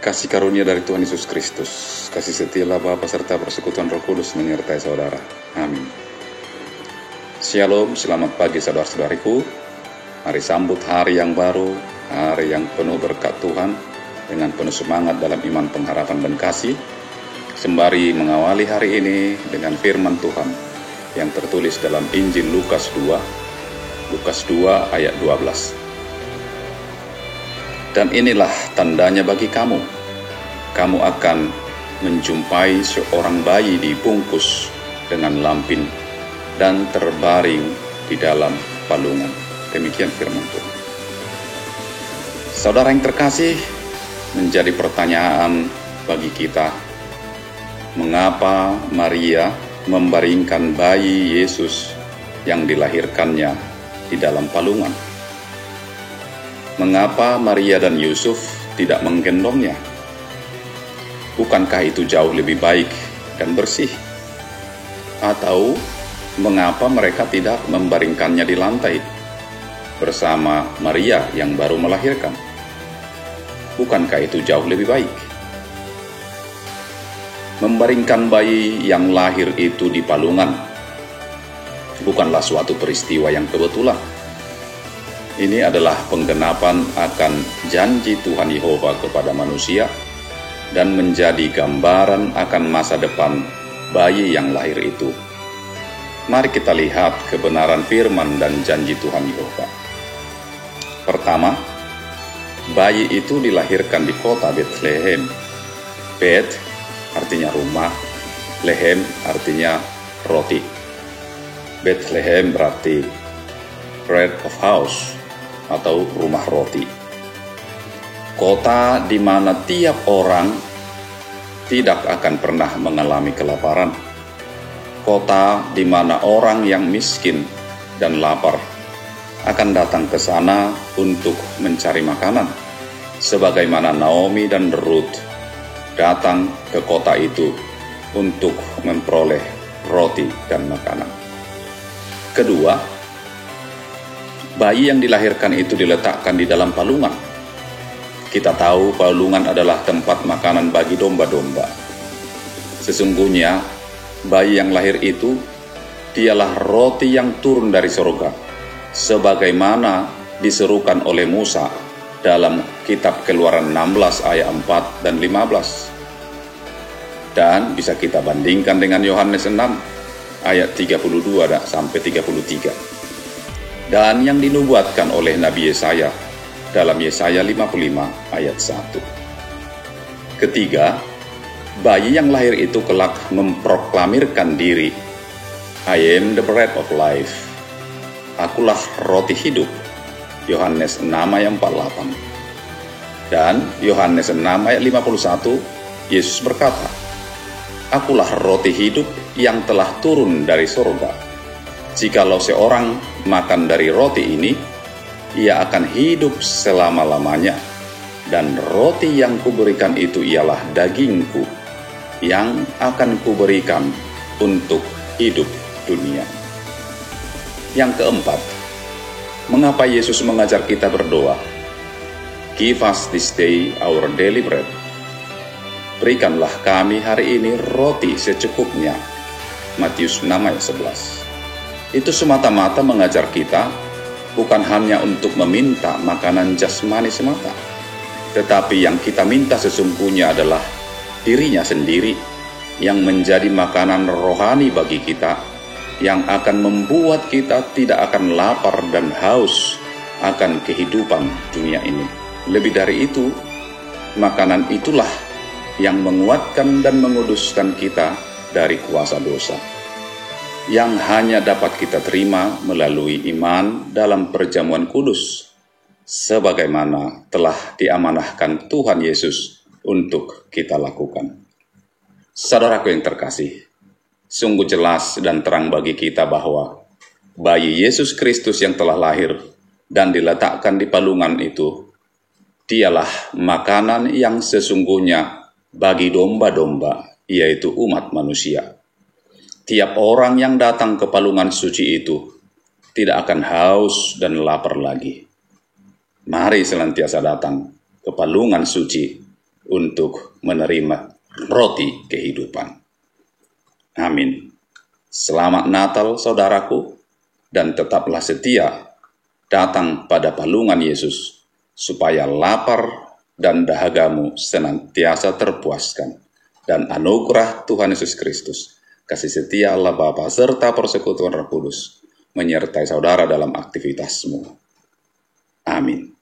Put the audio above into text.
Kasih karunia dari Tuhan Yesus Kristus, kasih setia Bapa serta persekutuan Roh Kudus menyertai saudara. Amin. Shalom, selamat pagi saudara-saudariku. Mari sambut hari yang baru, hari yang penuh berkat Tuhan, dengan penuh semangat dalam iman, pengharapan, dan kasih. Sembari mengawali hari ini dengan firman Tuhan yang tertulis dalam Injil Lukas 2 ayat 12. Dan inilah tandanya bagi kamu. Kamu akan menjumpai seorang bayi dibungkus dengan lampin dan terbaring di dalam palungan. Demikian firman Tuhan. Saudara yang terkasih, menjadi pertanyaan bagi kita, mengapa Maria membaringkan bayi Yesus yang dilahirkannya di dalam palungan? Mengapa Maria dan Yusuf tidak menggendongnya? Bukankah itu jauh lebih baik dan bersih? Atau mengapa mereka tidak membaringkannya di lantai bersama Maria yang baru melahirkan? Bukankah itu jauh lebih baik? Membaringkan bayi yang lahir itu di palungan bukanlah suatu peristiwa yang kebetulan. Ini adalah penggenapan akan janji Tuhan Yehova kepada manusia dan menjadi gambaran akan masa depan bayi yang lahir itu. Mari kita lihat kebenaran firman dan janji Tuhan Yehova. Pertama, bayi itu dilahirkan di kota Bethlehem. Bet artinya rumah, Lehem artinya roti. Bethlehem berarti bread of house atau rumah roti. Kota di mana tiap orang tidak akan pernah mengalami kelaparan. Kota di mana orang yang miskin dan lapar akan datang ke sana untuk mencari makanan, sebagaimana Naomi dan Ruth datang ke kota itu untuk memperoleh roti dan makanan. Kedua, bayi yang dilahirkan itu diletakkan di dalam palungan. Kita tahu palungan adalah tempat makanan bagi domba-domba. Sesungguhnya, bayi yang lahir itu dialah roti yang turun dari surga, sebagaimana diserukan oleh Musa dalam kitab Keluaran 16 ayat 4 dan 15. Dan bisa kita bandingkan dengan Yohanes 6 ayat 32 sampai 33. Dan yang dinubuatkan oleh Nabi Yesaya dalam Yesaya 55 ayat 1. Ketiga, bayi yang lahir itu kelak memproklamirkan diri, I am the bread of life. Akulah roti hidup. Yohanes 6 ayat 48. Dan Yohanes 6 ayat 51, Yesus berkata, Akulah roti hidup yang telah turun dari surga. Jikalau seorang makan dari roti ini, ia akan hidup selama-lamanya. Dan roti yang kuberikan itu ialah dagingku, yang akan kuberikan untuk hidup dunia. Yang keempat, mengapa Yesus mengajar kita berdoa? Give us this day our daily bread. Berikanlah kami hari ini roti secukupnya. Matius 6 ayat 11. Itu semata-mata mengajar kita bukan hanya untuk meminta makanan jasmani semata, tetapi yang kita minta sesungguhnya adalah dirinya sendiri yang menjadi makanan rohani bagi kita, yang akan membuat kita tidak akan lapar dan haus akan kehidupan dunia ini. Lebih dari itu, makanan itulah yang menguatkan dan menguduskan kita dari kuasa dosa, yang hanya dapat kita terima melalui iman dalam perjamuan kudus, sebagaimana telah diamanahkan Tuhan Yesus untuk kita lakukan. Saudaraku yang terkasih, sungguh jelas dan terang bagi kita bahwa bayi Yesus Kristus yang telah lahir dan diletakkan di palungan itu, dialah makanan yang sesungguhnya bagi domba-domba, yaitu umat manusia. Tiap orang yang datang ke palungan suci itu tidak akan haus dan lapar lagi. Mari senantiasa datang ke palungan suci untuk menerima roti kehidupan. Amin. Selamat Natal saudaraku, dan tetaplah setia datang pada palungan Yesus, supaya lapar dan dahagamu senantiasa terpuaskan. Dan anugerah Tuhan Yesus Kristus, kasih setia Allah Bapa, serta persekutuan Roh Kudus menyertai saudara dalam aktivitasmu. Amin.